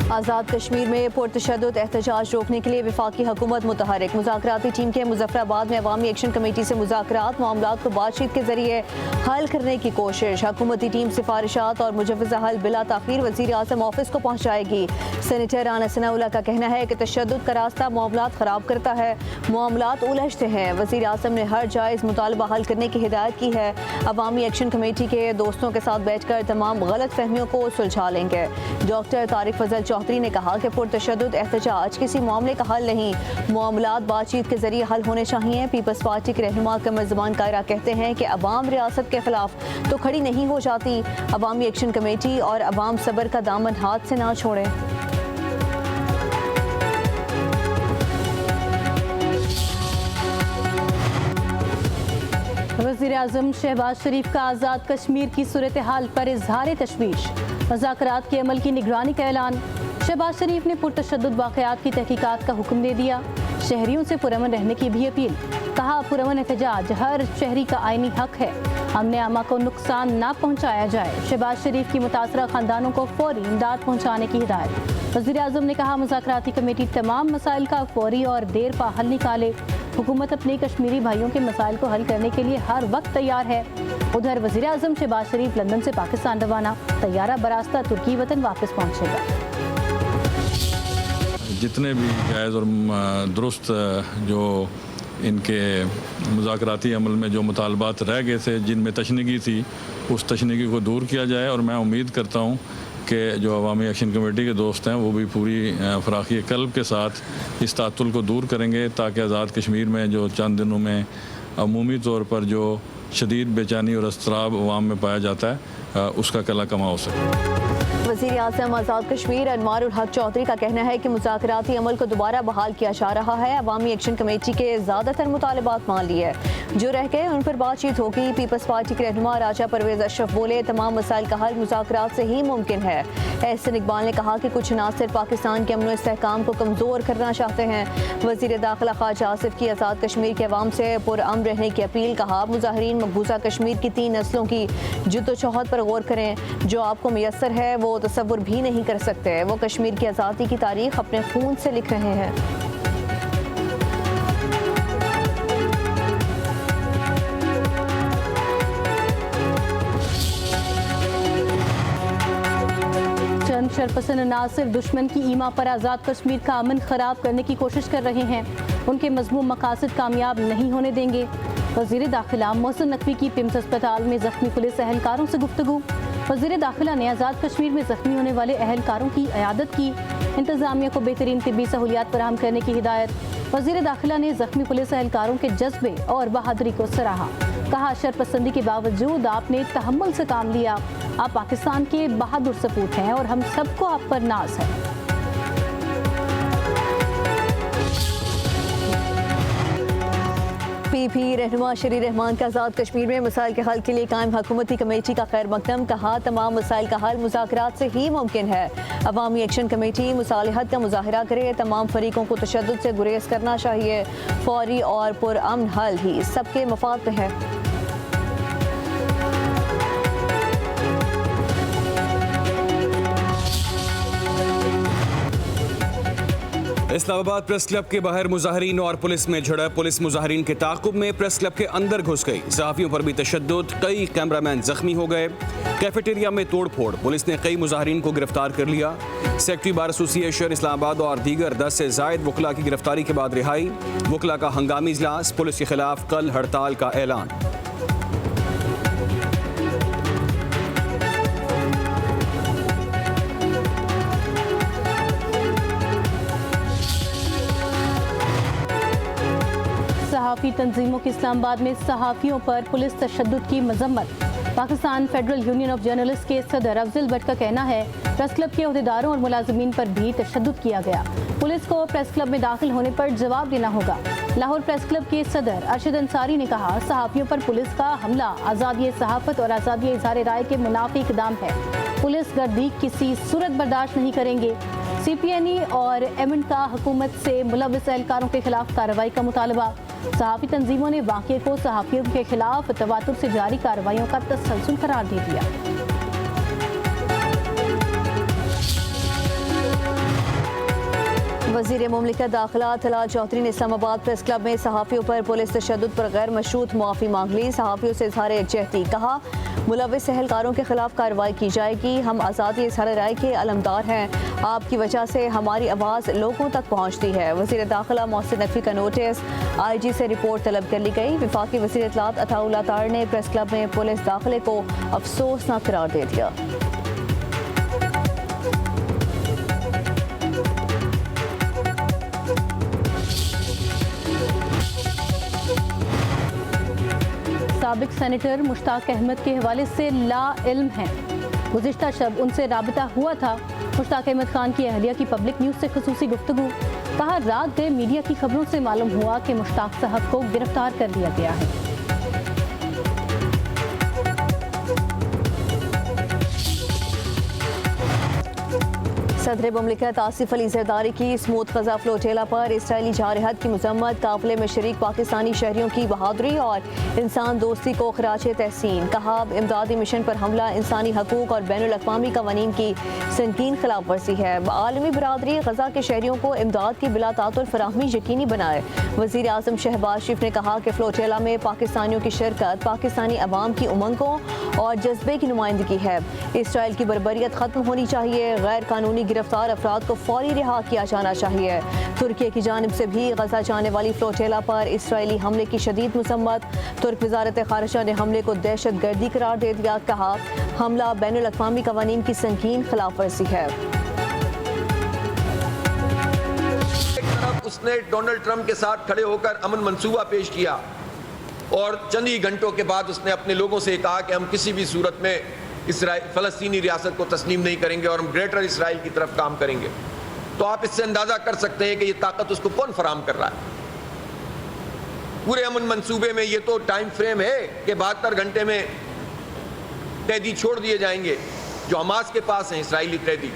आज़ाद कश्मीर में पुरतशद्दुद एहतजाज रोकने के लिए वफाकी हुकूमत मुतहरिक। मुज़ाकराती टीम के मुजफ्फराबाद में अवामी एक्शन कमेटी से मुज़ाकरात मामलात को बातचीत के जरिए हल करने की कोशिश। हुकूमती टीम सिफारिशात और मुजव्वज़ा हल बिला ताख़ीर वज़ीर आज़म ऑफिस को पहुँचाएगी। सेनेटर राना सनाउल्लाह का कहना है कि तशद्दुद का रास्ता मामलात ख़राब करता है, मामलात उलझते हैं। वज़ीर आज़म ने हर जायज़ मुतालबा हल करने की हिदायत की है। अवामी एक्शन कमेटी के दोस्तों के साथ बैठकर तमाम गलत फहमियों को सुलझा लेंगे। डॉक्टर तारिक फजल चौधरी ने कहा कि पुरतशद्दुद एहतजाज किसी मामले का हल नहीं, मामलात बातचीत के जरिए हल होने चाहिए। पीपल्स पार्टी के रहनुमा कमर ज़मान कायरा कहते हैं कि अवाम रियासत के खिलाफ तो खड़ी नहीं हो जाती। अवामी एक्शन कमेटी और अवाम सब्र का दामन हाथ से ना छोड़ें। वज़ीर आज़म शहबाज शरीफ का आज़ाद कश्मीर की सूरत हाल पर इज़हार तशवीश। मुज़ाकरात के अमल की निगरानी का ऐलान। शहबाज शरीफ ने पुरतशद्दुद वाक़यात की तहकीकात का हुक्म दे दिया। शहरियों से पुरअमन रहने की भी अपील। कहा पुरअमन एहतजाज हर शहरी का आईनी हक है, अमन आमा को नुकसान ना पहुँचाया जाए। शहबाज शरीफ की मुतासरा ख़ानदानों को फौरी इमदाद पहुँचाने की हिदायत। वज़ीर आज़म ने कहा मुज़ाकराती कमेटी तमाम मसाइल का फौरी और देर पा हल निकाले। हुकूमत अपने कश्मीरी भाइयों के मसाइल को हल करने के लिए हर वक्त तैयार है। उधर वज़ीर आज़म शहबाज शरीफ लंदन से पाकिस्तान रवाना। तैयारा बरास्ता तुर्की वतन वापस पहुँचेगा। जितने भी जायज़ और दुरुस्त जो इनके मुज़ाकराती अमल में जो मुतालबात रह गए थे, जिनमें तशनीगी थी, उस तशनीगी को दूर किया जाए। और मैं उम्मीद करता हूँ कि जो अवामी एक्शन कमेटी के दोस्त हैं वो भी पूरी फराखी कल्ब के साथ इस तातुल को दूर करेंगे, ताकि आज़ाद कश्मीर में जो चंद दिनों में अमूमी तौर पर जो शदीद बेचैनी और अस्तराब अवाम में पाया जाता है उसका कला कमा हो सके। वज़ीर आज़म आज़ाद कश्मीर अनवारुल हक चौधरी का कहना है कि मुज़ाकराती अमल को दोबारा बहाल किया जा रहा है। अवामी एक्शन कमेटी के ज़्यादातर मुतालबात मान लिए, जो रह गए उन पर बातचीत होगी। पीपल्स पार्टी के रहनुमा राजा परवेज़ अशरफ बोले तमाम मसाइल का हल मुज़ाकरात से ही मुमकिन है। एहसन इकबाल ने कहा कि कुछ नासिर पाकिस्तान के अमन इस्तेहकाम को कमज़ोर करना चाहते हैं। वज़ीर दाखिला ख्वाजा आसिफ की आज़ाद कश्मीर के अवाम से पुरअमन रहने की अपील। कहा मुजाहिरीन मकबूजा कश्मीर की 3 नस्लों की जद्दोजहद पर गौर करें, जो आपको मैसर है वो तसव्वुर भी नहीं कर सकते। वो कश्मीर की आज़ादी की तारीख अपने खून से लिख रहे हैं। चंद शरपसंद नासिर दुश्मन की ईमा पर आज़ाद कश्मीर का अमन खराब करने की कोशिश कर रहे हैं। उनके मज़मूम मकासद कामयाब नहीं होने देंगे। वज़ीर दाखिला मोहसिन नकवी की पिम्स अस्पताल में ज़ख्मी पुलिस एहलकारों से गुफ्तगू। वज़ीर दाखिला ने आज़ाद कश्मीर में ज़ख्मी होने वाले अहलकारों की इयादत की। इंतज़ामिया को बेहतरीन तिब्बी सहूलियात फराहम करने की हिदायत। वज़ीर दाखिला ने ज़ख्मी पुलिस एहलकारों के जज्बे और बहादुरी को सराहा। कहा शरपसंदी के बावजूद आपने तहम्मुल से काम लिया। आप पाकिस्तान के बहादुर सपूत हैं और हम सबको आप पर नाज है। पीपी रहनुमा शरीर रहमान का आज़ाद कश्मीर में मसाइल के हल के लिए कायम हुकूमती कमेटी का खैर मकदम। कहा तमाम मसाइल का हल मुज़ाकरात से ही मुमकिन है। अवामी एक्शन कमेटी मुसालिहत का मुजाहरा करे। तमाम फरीकों को तशद्दुद से गुरेज करना चाहिए। फौरी और पुरअमन हल ही सबके मफाद में है। इस्लामाबाद प्रेस क्लब के बाहर मुजाहिरीन और पुलिस में झड़प। पुलिस मुजाहिरीन के ताक़ुब में प्रेस क्लब के अंदर घुस गई। सहाफ़ियों पर भी तशद्दुद। कई कैमरामैन जख्मी हो गए। कैफेटेरिया में तोड़फोड़। पुलिस ने कई मुजाहिरीन को गिरफ्तार कर लिया। सेक्रेटरी बार एसोसिएशन इस्लामाबाद और दीगर 10 से ज़ायद वकला की गिरफ्तारी के बाद रिहाई। वकला का हंगामी इजलास। पुलिस के खिलाफ कल हड़ताल का ऐलान। सहाफ़ी तंजीमों की इस्लामाबाद में सहाफ़ियों पर पुलिस तशद्दुद की मजम्मत। Pakistan federal union of journalist के सदर अफजल भट्ट का कहना है प्रेस क्लब के अहदेदारों और मुलाजिमीन पर भी तशद्दुद किया गया। पुलिस को प्रेस क्लब में दाखिल होने पर जवाब देना होगा। लाहौर प्रेस क्लब के सदर अरशद अंसारी ने कहा सहाफ़ियों पर पुलिस का हमला आज़ादी सहाफ़त और आज़ादी इज़हार राय के मुनाफी इक़दाम है। पुलिस गर्दी किसी सूरत बर्दाश्त नहीं करेंगे। CPNE और एमन का हुकूमत से मुलव्वस एहलकारों के खिलाफ कार्रवाई का मुतालबा। सहाफ़ी तंजीमों ने वाक़े को सहाफ़ियों के खिलाफ तवातुर से जारी कार्रवाइयों का तसलसल करार दे दिया। वज़ीर मुमलिकत दाखिला तलाल चौधरी ने इस्लामाबाद प्रेस क्लब में सहाफ़ियों पर पुलिस तशद्दुद पर गैर मशरूत मुआफ़ी मांग ली। सहाफ़ियों से इज़हार यकजहती, कहा मुलविस एहलकारों के खिलाफ कार्रवाई की जाएगी। हम आज़ादी इज़हार राय के अलमदार हैं, आपकी वजह से हमारी आवाज़ लोगों तक पहुँचती है। वज़ीर दाखिला मोहसिन नकवी का नोटिस IG से रिपोर्ट तलब कर ली गई। वफाकी वज़ीर इत्तलात अताउल्लाह तार ने प्रेस क्लब में पुलिस दाखिले को अफसोसनाक करार दे दिया। साबिक सेनेटर मुश्ताक अहमद के हवाले से ला इल्म हैं। गुज़िश्ता शब उनसे राबता हुआ था। मुश्ताक अहमद खान की अहलिया की पब्लिक न्यूज़ से खुसूसी गुफ्तगू, कहा रात गए मीडिया की खबरों से मालूम हुआ कि मुश्ताक साहब को गिरफ्तार कर लिया गया है। सदर मुमलिकत आसिफ अली जरदारी की स्मूथ ख़ज़ा फ्लोटेला पर इसराइली जारहत की मजम्मत, काफ़िले में शरीक पाकिस्तानी शहरियों की बहादुरी और इंसान दोस्ती को खराज तहसीन। कहा इमदादी मिशन पर हमला इंसानी हकूक़ और बैनुल अक़वामी क़वानीन की संगीन खिलाफ वर्जी है। आलमी बरादरी ग़ज़ा के शहरियों को इमदाद की बिला तातुल फराहमी यकीनी बनाए। वज़ीर आज़म शहबाज शरीफ ने कहा कि फ्लोटेला में पाकिस्तानियों की शिरकत पाकिस्तानी अवाम की उमंगों और जज्बे की नुमाइंदगी है। इसराइल की बर्बरियत ख़त्म होनी चाहिए। गैर कानूनी गिरफ्तार अफराद को फौरी रिहा किया जाना चाहिए। तुर्की की जानिब से भी गजा जाने वाली फ्लोटेला पर इसराइली हमले की शदीद मसम्मत। तुर्क वज़ारत ख़ारिजा ने हमले को दहशत गर्दी करार दे दिया। कहा हमला बैनुल अक़वामी क़वानीन की संगीन खिलाफ वर्जी है। एक तरफ उसने डोनाल्ड ट्रंप के साथ खड़े होकर अमन मंसूबा पेश किया और चंद ही घंटों के बाद उसने अपने लोगों से कहा कि हम किसी भी सूरत में फ़लस्तीनी रियासत को तस्लीम नहीं करेंगे और हम ग्रेटर इसराइल की तरफ काम करेंगे। तो आप इससे अंदाज़ा कर सकते हैं कि ये ताकत उसको कौन फराहम कर रहा है। पूरे अमन मंसूबे में ये तो टाइम फ्रेम है कि 72 घंटे में कैदी छोड़ दिए जाएंगे जो हमास के पास हैं, इसराइली कैदी,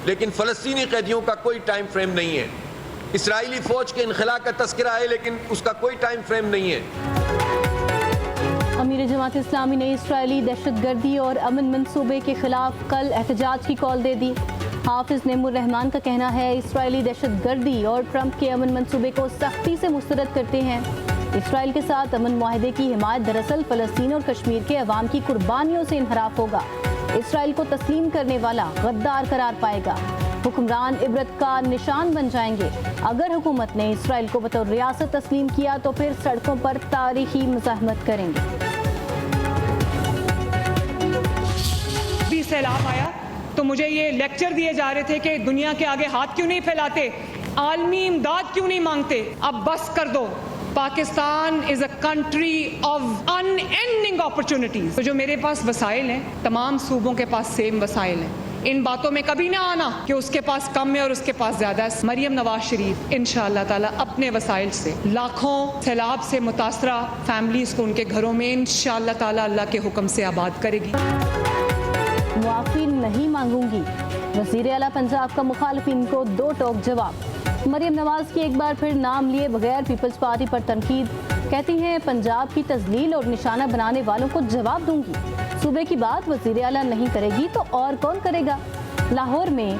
लेकिन फ़लस्तीनी कैदियों का कोई टाइम फ्रेम नहीं है। इसराइली फ़ौज के इनखला का तस्करा है लेकिन उसका कोई टाइम फ्रेम नहीं है। अमीर जमात इस्लामी ने इसराइली दहशतगर्दी और अमन मंसूबे के खिलाफ कल एहतजाज की कॉल दे दी। हाफिज नेमुर रहमान का कहना है इसराइली दहशतगर्दी और ट्रंप के अमन मंसूबे को सख्ती से मुस्तरद करते हैं। इसराइल के साथ अमन मुआहदे की हिमायत दरअसल फ़लस्तीन और कश्मीर के अवाम की कुर्बानियों से इनहराफ होगा। इसराइल को तस्लीम करने वाला गद्दार करार पाएगा। हुक्मरान इबरत का निशान बन जाएंगे। अगर हुकूमत ने इसराइल को बतौर रियासत तस्लीम किया तो फिर सड़कों पर तारीखी मुज़ाहमत करेंगे। भी सैलाब आया तो मुझे ये लेक्चर दिए जा रहे थे कि दुनिया के आगे हाथ क्यों नहीं फैलाते, आलमी इमदाद क्यों नहीं मांगते। अब बस कर दो। Pakistan is a country of unending opportunities. तो जो मेरे पास वसाइल हैं, तमाम सूबों के पास सेम वसाइल हैं। इन बातों में कभी ना आना कि उसके पास कम है और उसके पास ज्यादा है। मरियम नवाज शरीफ इंशाअल्लाह ताला अपने वसाइल से लाखों सैलाब से मुतासरा फैमिलीज को उनके घरों में इंशाअल्लाह ताला अल्लाह के हुक्म से आबाद करेगी। मुआफ़ी नहीं मांगूंगी, वज़ीर आला पंजाब का मुखालिफिन को दो टोक जवाब। मरियम नवाज की एक बार फिर नाम लिए बगैर पीपल्स पार्टी पर तनकीद। कहती हैं पंजाब की तजलील और निशाना बनाने वालों को जवाब दूंगी। सूबे की बात वज़ीर आला नहीं करेगी तो और कौन करेगा। लाहौर में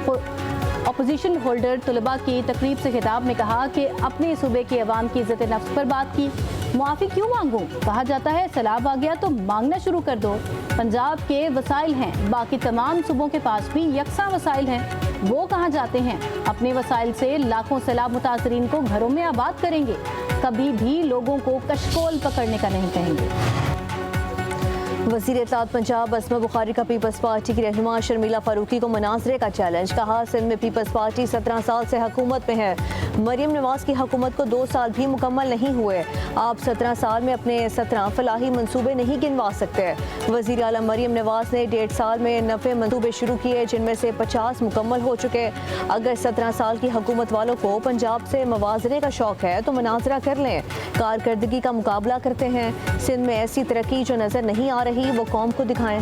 अपोजिशन होल्डर तलबा की तकरीब से खिताब में कहा कि अपने सूबे के अवाम की इज्जत नफ्स पर बात की। मुआफ़ी क्यों मांगूं? कहा जाता है सैलाब आ गया तो मांगना शुरू कर दो। पंजाब के वसाइल हैं, बाकी तमाम सूबों के पास भी यकसा वसाइल हैं। वो कहाँ जाते हैं? अपने वसाइल से लाखों सैलाब मुतासरीन को घरों में आबाद करेंगे। कभी भी लोगों को कशकोल पकड़ने का नहीं कहेंगे। वज़ीर इत्तलात पंजाब अस्मा बुखारी का पीपल्स पार्टी की रहनुमा शर्मिला फारूकी को मुनाजरे का चैलेंज। कहा सिंध में पीपल्स पार्टी 17 साल से हुकूमत में है। मरियम नवाज की हुकूमत को 2 साल भी मुकम्मल नहीं हुए। आप 17 साल में अपने 17 फलाही मंसूबे नहीं गिनवा सकते। वज़ीर आला मरियम नवाज ने 1.5 साल में 90 मंसूबे शुरू किए जिनमें से 50 मुकम्मल हो चुके। अगर 17 साल की हुकूमत वालों को पंजाब से मवाजने का शौक है तो मुनाजरा कर लें। कारकर्दगी का मुकाबला करते हैं। सिंध में ऐसी तरक्की जो नज़र नहीं आ रही वो कौम को दिखाएं।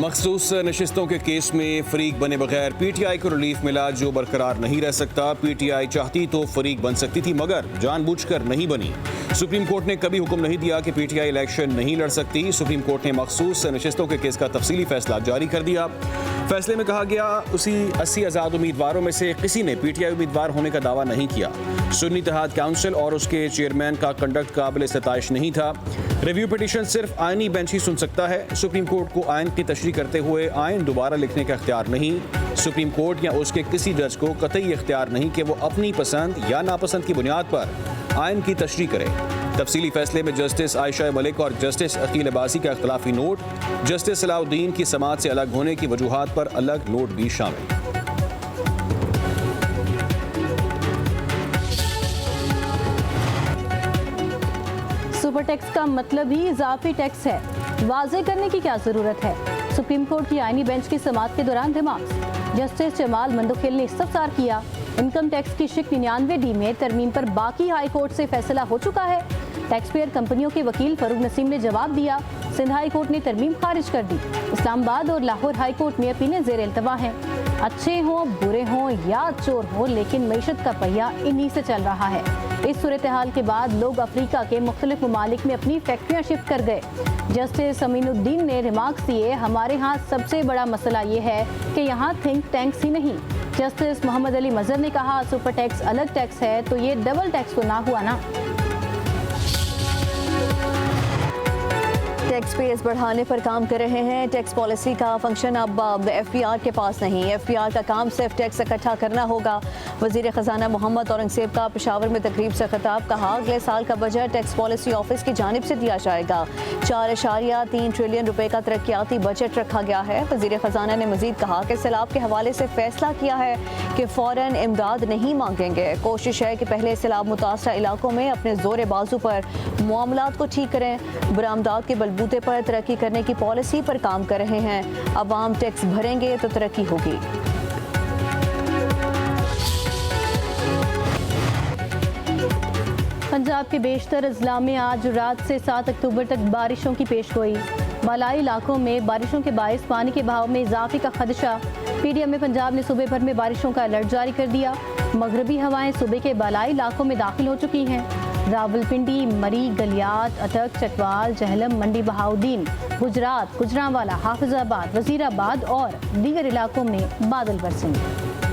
मखसूस नशिस्तों के केस में फरीक बने बगैर PTI को रिलीफ मिला जो बरकरार नहीं रह सकता। PTI चाहती तो फरीक बन सकती थी मगर जानबूझकर नहीं बनी। सुप्रीम कोर्ट ने कभी हुक्म नहीं दिया कि पीटीआई इलेक्शन नहीं लड़ सकती। सुप्रीम कोर्ट ने मखसूस नशिस्तों के केस का तफसीली फैसला जारी कर दिया। फैसले में कहा गया उसी 80 आज़ाद उम्मीदवारों में से किसी ने पीटीआई उम्मीदवार होने का दावा नहीं किया। सुन्नी इत्तेहाद काउंसिल और उसके चेयरमैन का कंडक्ट काबिल सताइश नहीं था। रिव्यू पिटीशन सिर्फ आईनी बेंच ही सुन सकता है। सुप्रीम कोर्ट को आइन की तशरीह करते हुए आइन दोबारा लिखने का इख्तियार नहीं। सुप्रीम कोर्ट या उसके किसी जज को कतई इख्तियार नहीं कि वो अपनी पसंद या नापसंद की बुनियाद पर आइन की तशरीह करे। तफसीली फैसले में जस्टिस आयशा मलिक और जस्टिस अकील अब्बासी का इख्तलाफी नोट, जस्टिस सलाउद्दीन की समाअत से अलग होने की वजूहात पर अलग नोट भी शामिल। सुपर टैक्स का मतलब ही इजाफी टैक्स है, वाज़ेह करने की क्या जरूरत है। सुप्रीम कोर्ट की आईनी बेंच की समाअत के दौरान रिमार्क्स, जस्टिस जमाल मंदोखिल ने इस्तफसार किया। इनकम टैक्स की शिक 99D में तरमीम पर बाकी हाई कोर्ट से फैसला हो चुका है। टैक्स पेयर कंपनियों के वकील फरूक नसीम ने जवाब दिया। सिंध हाई कोर्ट ने तरमीम खारिज कर दी। इस्लामाबाद और लाहौर हाई कोर्ट में अपीलें ज़ेर इल्तवा हैं। अच्छे हों, बुरे हों या चोर हों, लेकिन मईशत का पहिया इन्हीं से चल रहा है। इस सूरत हाल के बाद लोग अफ्रीका के मुख्तलिफ ममालिक में अपनी फैक्ट्रियाँ शिफ्ट कर गए। जस्टिस अमीनुद्दीन ने रिमार्क्स दिए, हमारे यहाँ सबसे बड़ा मसला ये है कि यहाँ थिंक टैंक्स ही नहीं। जस्टिस मोहम्मद अली मजहर ने कहा, सुपर टैक्स अलग टैक्स है तो ये डबल टैक्स तो ना हुआ ना। टैक्स पेयर्स बढ़ाने पर काम कर रहे हैं। टैक्स पॉलिसी का फंक्शन अब एफबीआर के पास नहीं। एफबीआर का काम सिर्फ टैक्स इकट्ठा करना होगा। वजीर खजाना मोहम्मद औरंगजेब का पेशावर में तकरीब से खिताब, कहा अगले साल का बजट टैक्स पॉलिसी ऑफिस की जानिब से दिया जाएगा। 4.3 ट्रिलियन रुपए का तरक्याती बजट रखा गया है। वजीर खजाना ने मजीद कहा कि सैलाब के हवाले से फैसला किया है कि फौरन इमदाद नहीं मांगेंगे। कोशिश है कि पहले सैलाब मुतासरा इलाकों में अपने जोर बाजू पर मामलात को ठीक करें। बरामदात के बलबूते पर तरक्की करने की पॉलिसी पर काम कर रहे हैं। अवाम टैक्स भरेंगे तो तरक्की होगी। पंजाब के बेशतर अजला में आज रात से 7 अक्टूबर तक बारिशों की पेशगोई। मलाई इलाकों में बारिशों के बायस पानी के बहाव में इजाफे का खदशा। पीडीएम में पंजाब ने सूबे भर में बारिशों का अलर्ट जारी कर दिया। मगरबी हवाएं सूबे के बालाई इलाकों में दाखिल हो चुकी हैं। रावलपिंडी, मरी, गलियात, अटक, चकवाल, जहलम, मंडी बहाउद्दीन, गुजरात, गुजरांवाला, हाफिजाबाद, वजीराबाद और दीगर इलाकों में बादल बरसेंगे।